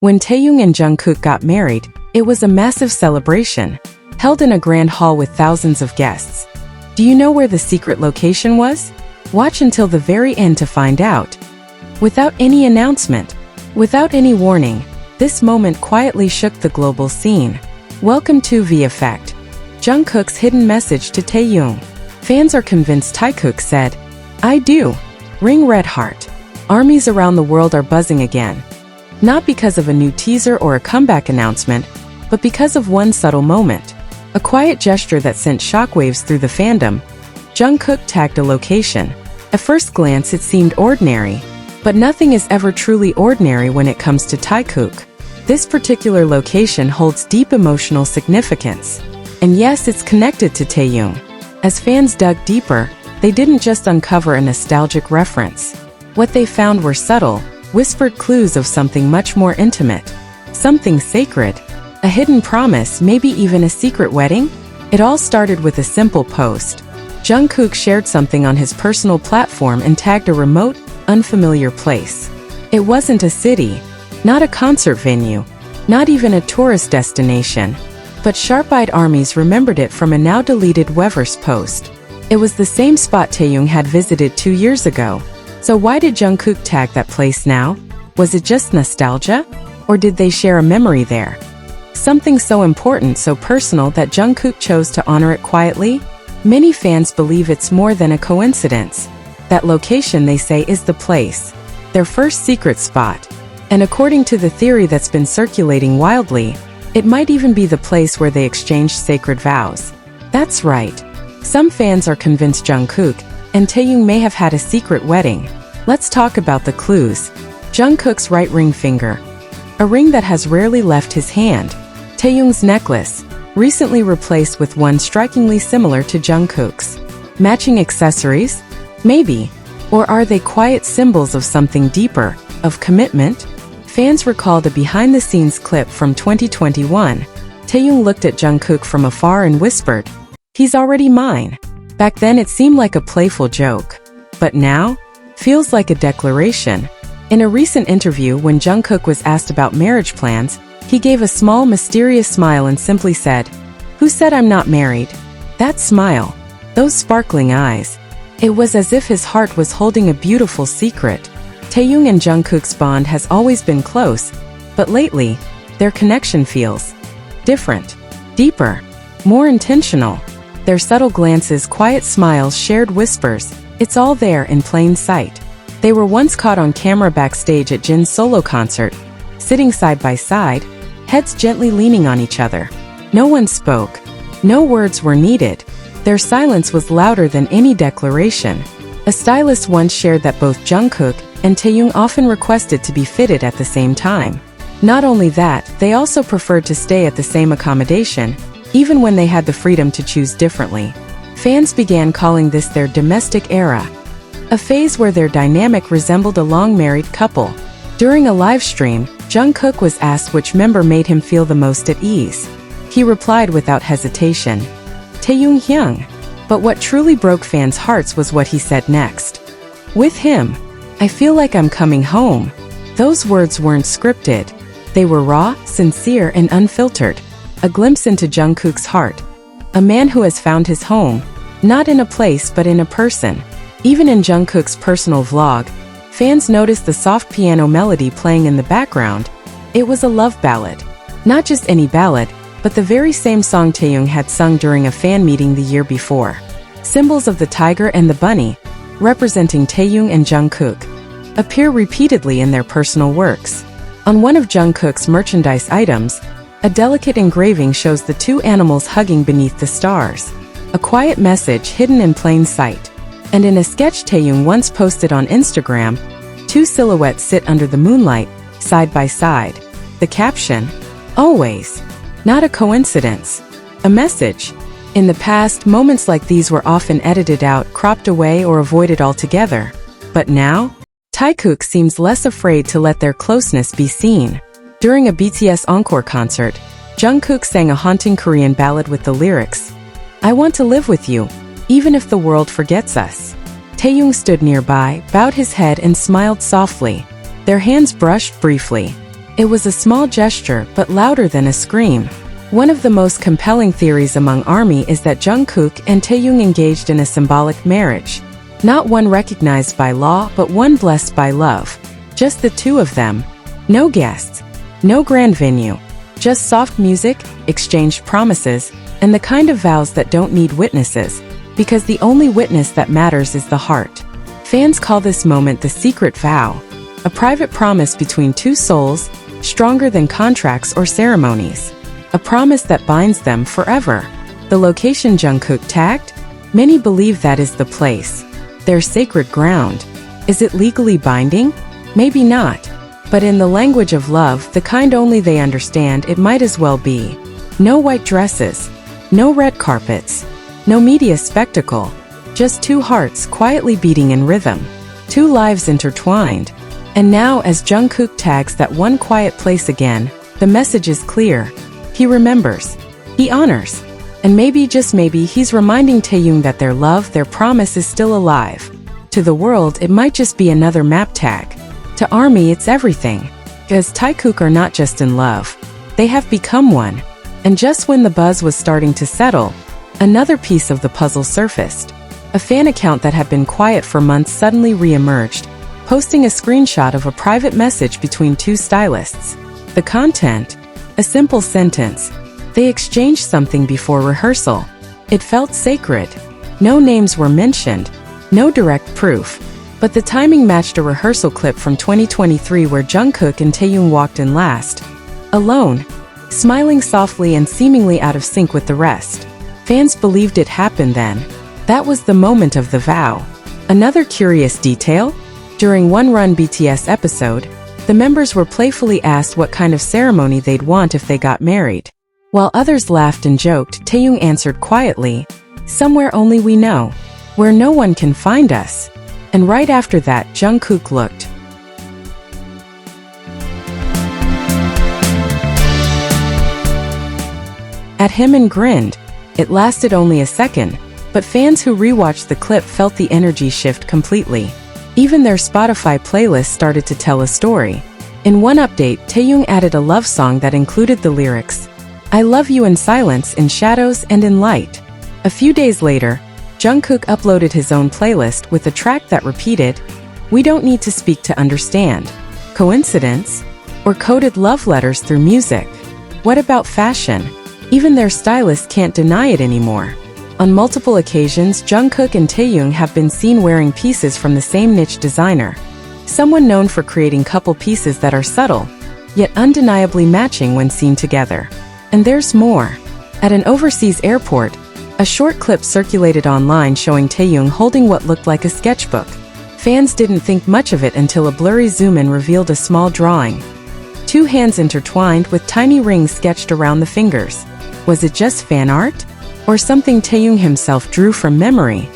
When Taehyung and Jungkook got married, it was a massive celebration, held in a grand hall with thousands of guests. Do you know where the secret location was? Watch until the very end to find out. Without any announcement, without any warning, this moment quietly shook the global scene. Welcome to V Effect. Jungkook's hidden message to Taehyung. Fans are convinced Taekook said, "I do." Ring red heart. Armies around the world are buzzing again. Not because of a new teaser or a comeback announcement, but because of one subtle moment. A quiet gesture that sent shockwaves through the fandom. Jungkook tagged a location. At first glance it seemed ordinary, but nothing is ever truly ordinary when it comes to Taekook. This particular location holds deep emotional significance. And yes, it's connected to Taehyung. As fans dug deeper, they didn't just uncover a nostalgic reference. What they found were subtle, whispered clues of something much more intimate. Something sacred. A hidden promise, maybe even a secret wedding? It all started with a simple post. Jungkook shared something on his personal platform and tagged a remote, unfamiliar place. It wasn't a city, not a concert venue, not even a tourist destination. But sharp-eyed armies remembered it from a now-deleted Weverse post. It was the same spot Taehyung had visited 2 years ago. So why did Jungkook tag that place now? Was it just nostalgia? Or did they share a memory there? Something so important, so personal that Jungkook chose to honor it quietly? Many fans believe it's more than a coincidence. That location, they say, is the place. Their first secret spot. And according to the theory that's been circulating wildly, it might even be the place where they exchanged sacred vows. That's right. Some fans are convinced Jungkook and Taehyung may have had a secret wedding. Let's talk about the clues. Jungkook's right ring finger. A ring that has rarely left his hand. Taehyung's necklace, recently replaced with one strikingly similar to Jungkook's. Matching accessories? Maybe. Or are they quiet symbols of something deeper, of commitment? Fans recalled a behind-the-scenes clip from 2021. Taehyung looked at Jungkook from afar and whispered, "He's already mine." Back then it seemed like a playful joke. But now? Feels like a declaration. In a recent interview when Jungkook was asked about marriage plans, he gave a small mysterious smile and simply said, "Who said I'm not married?" That smile. Those sparkling eyes. It was as if his heart was holding a beautiful secret. Taehyung and Jungkook's bond has always been close, but lately, their connection feels different, deeper, more intentional. Their subtle glances, quiet smiles, shared whispers, it's all there in plain sight. They were once caught on camera backstage at Jin's solo concert, sitting side by side, heads gently leaning on each other. No one spoke. No words were needed. Their silence was louder than any declaration. A stylist once shared that both Jungkook and Taehyung often requested to be fitted at the same time. Not only that, they also preferred to stay at the same accommodation, even when they had the freedom to choose differently. Fans began calling this their domestic era, a phase where their dynamic resembled a long-married couple. During a live stream, Jungkook was asked which member made him feel the most at ease. He replied without hesitation, "Taehyung." But what truly broke fans' hearts was what he said next. "With him, I feel like I'm coming home." Those words weren't scripted. They were raw, sincere, and unfiltered. A glimpse into Jungkook's heart. A man who has found his home, not in a place but in a person. Even in Jungkook's personal vlog, fans noticed the soft piano melody playing in the background. It was a love ballad. Not just any ballad, but the very same song Taehyung had sung during a fan meeting the year before. Symbols of the tiger and the bunny, representing Taehyung and Jungkook, appear repeatedly in their personal works. On one of Jungkook's merchandise items, a delicate engraving shows the two animals hugging beneath the stars. A quiet message hidden in plain sight. And in a sketch Taehyung once posted on Instagram, two silhouettes sit under the moonlight, side by side. The caption, "Always." Not a coincidence. A message. In the past, moments like these were often edited out, cropped away, or avoided altogether. But now, Taekook seems less afraid to let their closeness be seen. During a BTS encore concert, Jungkook sang a haunting Korean ballad with the lyrics, "I want to live with you, even if the world forgets us." Taehyung stood nearby, bowed his head and smiled softly. Their hands brushed briefly. It was a small gesture, but louder than a scream. One of the most compelling theories among ARMY is that Jungkook and Taehyung engaged in a symbolic marriage. Not one recognized by law, but one blessed by love. Just the two of them. No guests. No grand venue. Just soft music, exchanged promises, and the kind of vows that don't need witnesses, because the only witness that matters is the heart. Fans call this moment the secret vow, a private promise between two souls, stronger than contracts or ceremonies. A promise that binds them forever. The location Jungkook tagged? Many believe that is the place. Their sacred ground. Is it legally binding? Maybe not. But in the language of love, the kind only they understand, it might as well be. No white dresses. No red carpets. No media spectacle. Just two hearts quietly beating in rhythm. Two lives intertwined. And now as Jungkook tags that one quiet place again, the message is clear. He remembers. He honors. And maybe, just maybe, he's reminding Taehyung that their love, their promise is still alive. To the world, it might just be another map tag. To ARMY, it's everything. Because Taekook are not just in love. They have become one. And just when the buzz was starting to settle, another piece of the puzzle surfaced. A fan account that had been quiet for months suddenly re-emerged, posting a screenshot of a private message between two stylists. The content? A simple sentence. They exchanged something before rehearsal. It felt sacred. No names were mentioned. No direct proof. But the timing matched a rehearsal clip from 2023 where Jungkook and Taehyung walked in last. Alone. Smiling softly and seemingly out of sync with the rest. Fans believed it happened then. That was the moment of the vow. Another curious detail? During one Run BTS episode, the members were playfully asked what kind of ceremony they'd want if they got married. While others laughed and joked, Taehyung answered quietly, "Somewhere only we know. Where no one can find us." And right after that, Jungkook looked at him and grinned. It lasted only a second, but fans who rewatched the clip felt the energy shift completely. Even their Spotify playlist started to tell a story. In one update, Taehyung added a love song that included the lyrics, "I love you in silence, in shadows, and in light." A few days later, Jungkook uploaded his own playlist with a track that repeated, "We don't need to speak to understand." Coincidence? Or coded love letters through music? What about fashion? Even their stylists can't deny it anymore. On multiple occasions, Jungkook and Taehyung have been seen wearing pieces from the same niche designer. Someone known for creating couple pieces that are subtle, yet undeniably matching when seen together. And there's more. At an overseas airport, a short clip circulated online showing Taehyung holding what looked like a sketchbook. Fans didn't think much of it until a blurry zoom-in revealed a small drawing. Two hands intertwined with tiny rings sketched around the fingers. Was it just fan art? Or something Taehyung himself drew from memory?